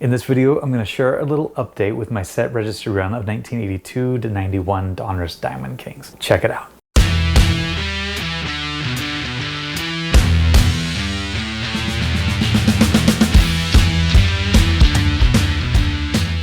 In this video, I'm going to share a little update with my set registry run of 1982 to 91 Donruss Diamond Kings. Check it out.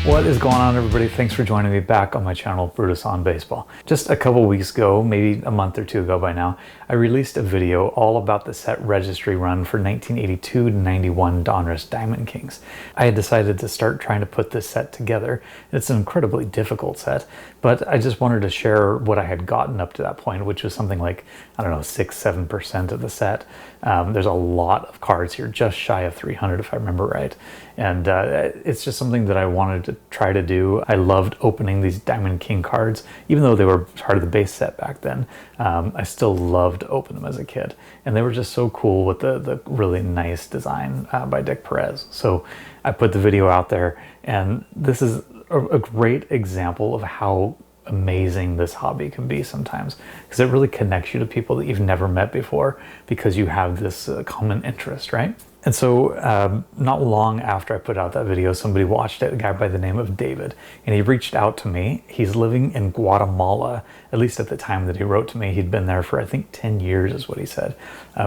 What is going on, everybody? Thanks for joining me back on my channel, Brutus on Baseball. Just a couple weeks ago, maybe a month or two ago by now, I released a video all about the set registry run for 1982 to 91 Donruss Diamond Kings. I had decided to start trying to put this set together. It's an incredibly difficult set, but I just wanted to share what I had gotten up to that point, which was something like, I don't know, 6-7% of the set. There's a lot of cards here, just shy of 300 if I remember right. And it's just something that I wanted to try to do. I loved opening these Diamond King cards, even though they were part of the base set back then. I still loved to open them as a kid, and they were just so cool with the really nice design by Dick Perez. So I put the video out there, and this is a great example of how amazing this hobby can be sometimes, because it really connects you to people that you've never met before because you have this common interest, right? And so not long after I put out that video, somebody watched it, a guy by the name of David, and he reached out to me. He's living in Guatemala, at least at the time that he wrote to me. He'd been there for, I think, 10 years is what he said.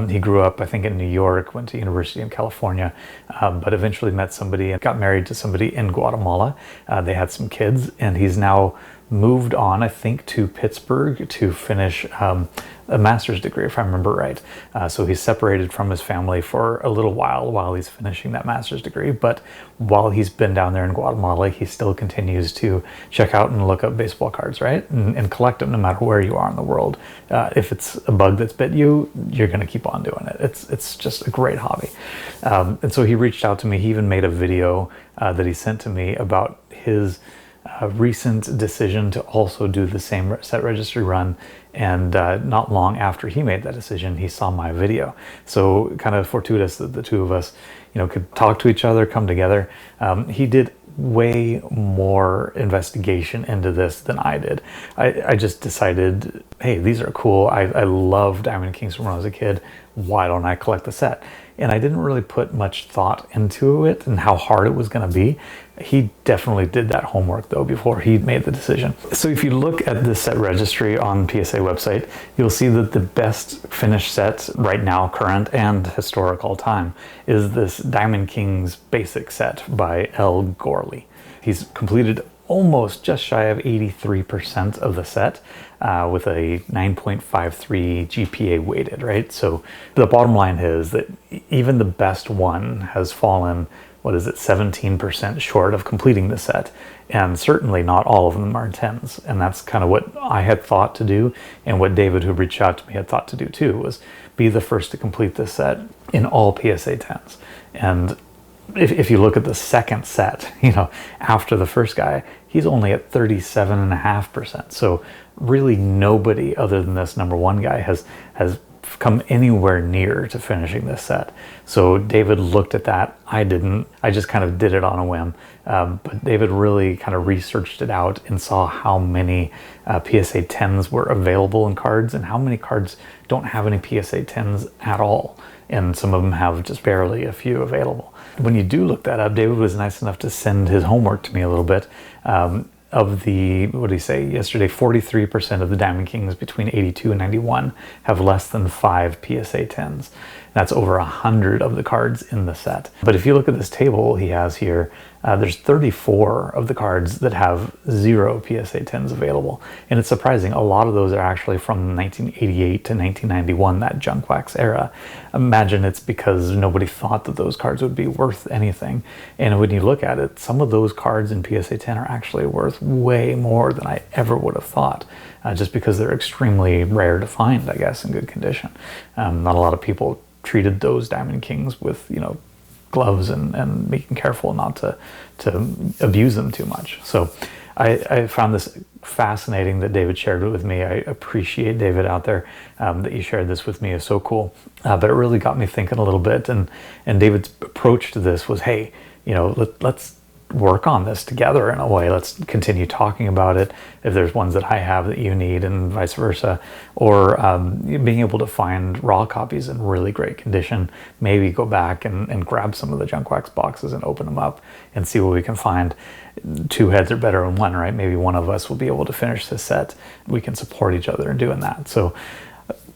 He grew up, I think, in New York, went to University in California, but eventually met somebody and got married to somebody in Guatemala. They had some kids, and he's now moved on, I think, to Pittsburgh to finish a master's degree, if I remember right. So he's separated from his family for a little while he's finishing that master's degree. But while he's been down there in Guatemala, he still continues to check out and look up baseball cards, right? And collect them no matter where you are in the world. If it's a bug that's bit you, you're going to keep on doing it. It's just a great hobby. And so he reached out to me. He even made a video that he sent to me about his recent decision to also do the same set registry run, and not long after he made that decision, he saw my video. So kind of fortuitous that the two of us, could talk to each other, come together. He did way more investigation into this than I did. I just decided, hey, these are cool. I love Diamond Kings from when I was a kid. Why don't I collect the set? And I didn't really put much thought into it and how hard it was going to be. He definitely did that homework, though, before he made the decision. So if you look at the set registry on PSA website, you'll see that the best finished set right now, current and historic all time, is this Diamond Kings basic set by L. Gorley. He's completed almost just shy of 83% of the set with a 9.53 GPA weighted, right? So the bottom line is that even the best one has fallen, 17% short of completing the set. And certainly not all of them are 10s. And that's kind of what I had thought to do, and what David, who reached out to me, had thought to do too, was be the first to complete this set in all PSA 10s. And if you look at the second set, after the first guy, he's only at 37.5%. So really nobody other than this number one guy has come anywhere near to finishing this set. So David looked at that. I didn't. I just kind of did it on a whim. But David really kind of researched it out and saw how many PSA 10s were available in cards, and how many cards don't have any PSA 10s at all. And some of them have just barely a few available. When you do look that up, David was nice enough to send his homework to me a little bit. Of the, what did he say yesterday, 43% of the Diamond Kings between 82 and 91 have less than 5 PSA 10s. That's over 100 of the cards in the set. But if you look at this table he has here, there's 34 of the cards that have 0 PSA 10s available. And it's surprising, a lot of those are actually from 1988 to 1991, that junk wax era. Imagine it's because nobody thought that those cards would be worth anything. And when you look at it, some of those cards in PSA 10 are actually worth way more than I ever would have thought, just because they're extremely rare to find, I guess, in good condition. Not a lot of people treated those Diamond Kings with, gloves and making careful not to abuse them too much. So I found this fascinating that David shared it with me. I appreciate David out there, that you shared this with me is so cool. But it really got me thinking a little bit, and David's approach to this was, hey, let's work on this together in a way. Let's continue talking about it. If there's ones that I have that you need and vice versa, or being able to find raw copies in really great condition, maybe go back and grab some of the junk wax boxes and open them up and see what we can find. Two heads are better than one, right? Maybe one of us will be able to finish this set. We can support each other in doing that. So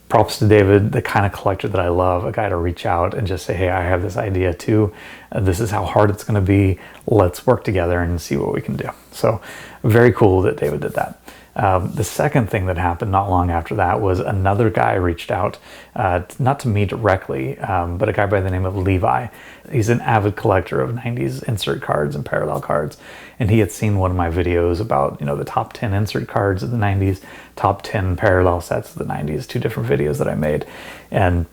props to David, the kind of collector that I love, a guy to reach out and just say, hey, I have this idea too. This is how hard it's going to be. Let's work together and see what we can do. So very cool that David did that. The second thing that happened not long after that was another guy reached out, not to me directly, but a guy by the name of Levi. He's an avid collector of 90s insert cards and parallel cards. And he had seen one of my videos about, the top 10 insert cards of the 90s, top 10 parallel sets of the 90s, 2 different videos that I made. And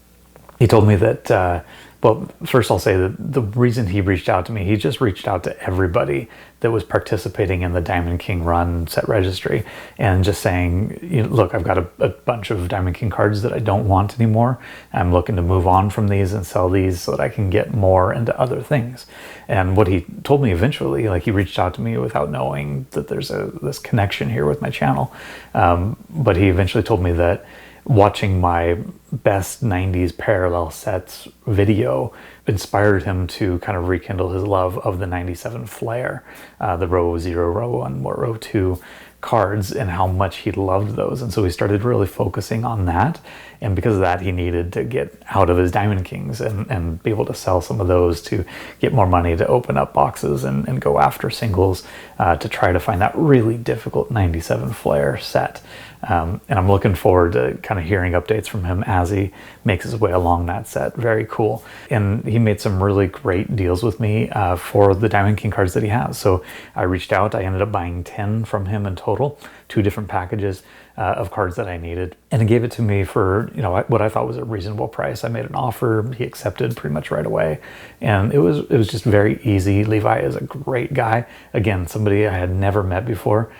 he told me that, well, first I'll say that the reason he reached out to me, he just reached out to everybody that was participating in the Diamond King Run set registry and just saying, look, I've got a bunch of Diamond King cards that I don't want anymore. I'm looking to move on from these and sell these so that I can get more into other things. And what he told me eventually, like he reached out to me without knowing that there's this connection here with my channel. But he eventually told me that watching my best 90s parallel sets video inspired him to kind of rekindle his love of the 97 Flair, the row 0, row 1, row 2 cards, and how much he loved those. And so he started really focusing on that. And because of that, he needed to get out of his Diamond Kings and be able to sell some of those to get more money to open up boxes and go after singles to try to find that really difficult 97 Flair set. And I'm looking forward to kind of hearing updates from him as he makes his way along that set. Very cool. And he made some really great deals with me for the Diamond King cards that he has. So I reached out. I ended up buying 10 from him in total, 2 different packages of cards that I needed. And he gave it to me for, what I thought was a reasonable price. I made an offer. He accepted pretty much right away. And it was just very easy. Levi is a great guy. Again, somebody I had never met before.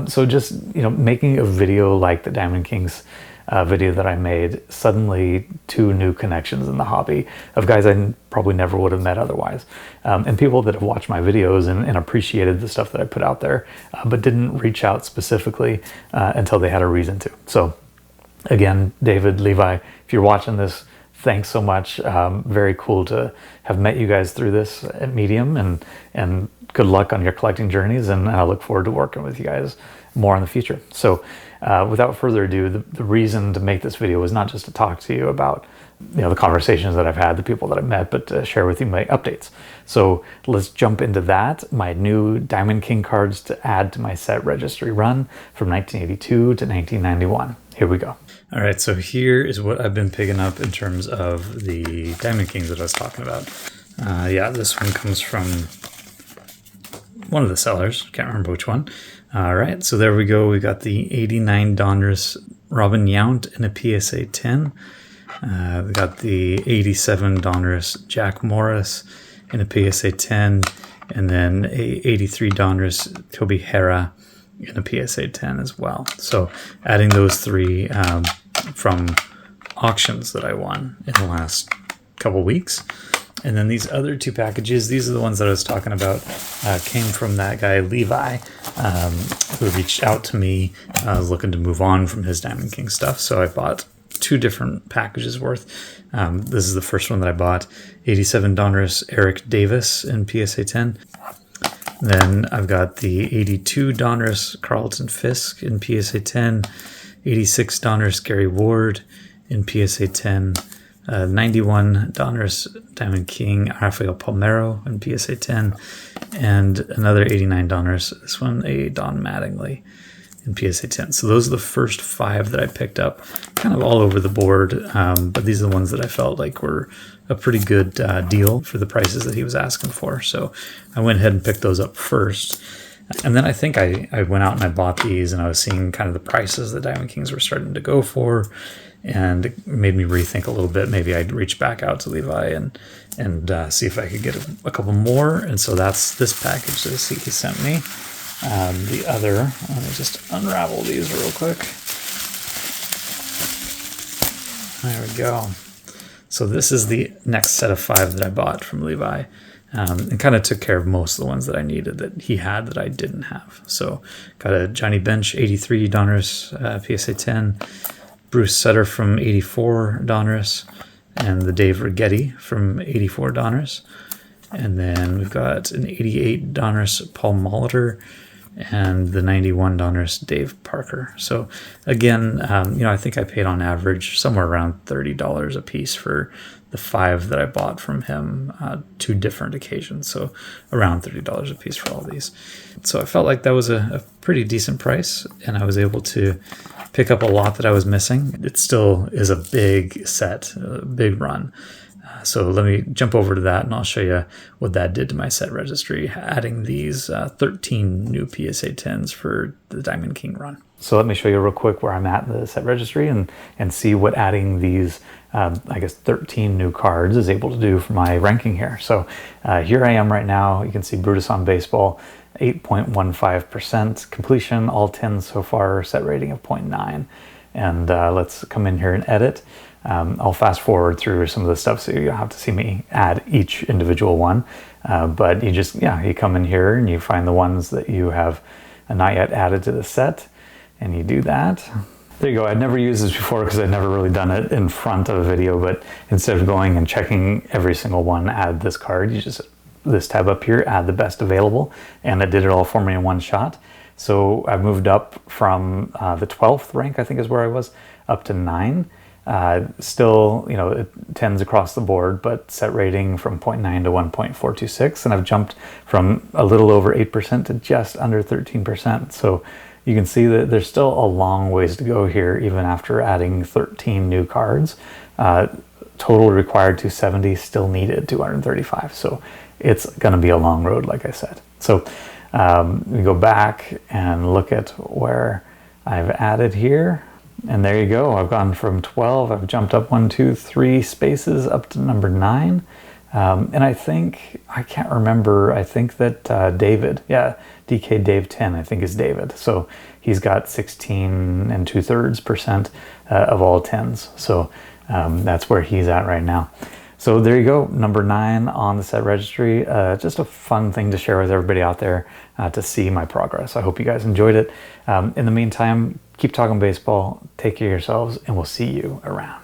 So just, making a video like the Diamond Kings video that I made, suddenly 2 new connections in the hobby of guys I probably never would have met otherwise. And people that have watched my videos and appreciated the stuff that I put out there, but didn't reach out specifically until they had a reason to. So again, David, Levi, if you're watching this, thanks so much. Very cool to have met you guys through this at Medium, and good luck on your collecting journeys. And I look forward to working with you guys more in the future. So without further ado, the reason to make this video was not just to talk to you about the conversations that I've had, the people that I've met, but to share with you my updates. So let's jump into that. My new Diamond King cards to add to my set registry run from 1982 to 1991. Here we go. All right, so here is what I've been picking up in terms of the Diamond Kings that I was talking about. Yeah, this one comes from one of the sellers. Can't remember which one. All right, so there we go. We got the 89 Donruss Robin Yount in a PSA 10. We got the 87 Donruss Jack Morris in a PSA 10, and then a 83 Donruss Toby Hera in a PSA 10 as well. So adding those 3 from auctions that I won in the last couple weeks. And then these other 2 packages, these are the ones that I was talking about, came from that guy Levi, who reached out to me, looking to move on from his Diamond King stuff. So I bought 2 different packages worth. This is the first one that I bought, 87 Donruss Eric Davis in PSA 10. Then I've got the 82 Donruss Carlton Fisk in PSA 10, 86 Donruss Gary Ward in PSA 10, 91 Donruss Diamond King Rafael Palmeiro in PSA 10, and another 89 Donruss, this one a Don Mattingly in PSA 10. So those are the first 5 that I picked up, kind of all over the board, but these are the ones that I felt like were a pretty good deal for the prices that he was asking for. So I went ahead and picked those up first. And then I think I went out and I bought these, and I was seeing kind of the prices that Diamond Kings were starting to go for, and it made me rethink a little bit. Maybe I'd reach back out to Levi and see if I could get a couple more. And so that's this package that he sent me. The other, let me just unravel these real quick. There we go. So this is the next set of 5 that I bought from Levi. and kind of took care of most of the ones that I needed that he had that I didn't have. So got a Johnny Bench 83 Donruss PSA 10, Bruce Sutter from 84 Donruss, and the Dave Righetti from 84 Donruss. And then we've got an 88 Donruss Paul Molitor and the 91 Donruss Dave Parker. So again, I think I paid on average somewhere around $30 a piece for the 5 that I bought from him, 2 different occasions. So around $30 a piece for all these. So I felt like that was a pretty decent price, and I was able to pick up a lot that I was missing. It still is a big set, a big run. So let me jump over to that, and I'll show you what that did to my set registry, adding these 13 new PSA 10s for the Diamond King run. So let me show you real quick where I'm at in the set registry and see what adding these, 13 new cards is able to do for my ranking here. So here I am right now. You can see Brutus on Baseball, 8.15% completion, all 10s so far, set rating of 0.9. And let's come in here and edit. I'll fast forward through some of the stuff so you don't have to see me add each individual one. But you come in here and you find the ones that you have not yet added to the set, and you do that. There you go. I'd never used this before because I'd never really done it in front of a video, but instead of going and checking every single one, add this card, you just, this tab up here, add the best available, and it did it all for me in one shot. So I moved up from the 12th rank, I think is where I was, up to 9. Still, it tends across the board, but set rating from 0.9 to 1.426, and I've jumped from a little over 8% to just under 13%. So you can see that there's still a long ways to go here, even after adding 13 new cards. Total required 270, still needed 235. So it's going to be a long road, like I said. So we go back and look at where I've added here. And there you go. I've gone from 12. I've jumped up 1, 2, 3 spaces up to number 9. And I can't remember. I think that David, DK Dave 10, I think is David. So he's got 16 2/3% of all 10s. So that's where he's at right now. So there you go, number 9 on the set registry. Just a fun thing to share with everybody out there to see my progress. I hope you guys enjoyed it. In the meantime, keep talking baseball, take care of yourselves, and we'll see you around.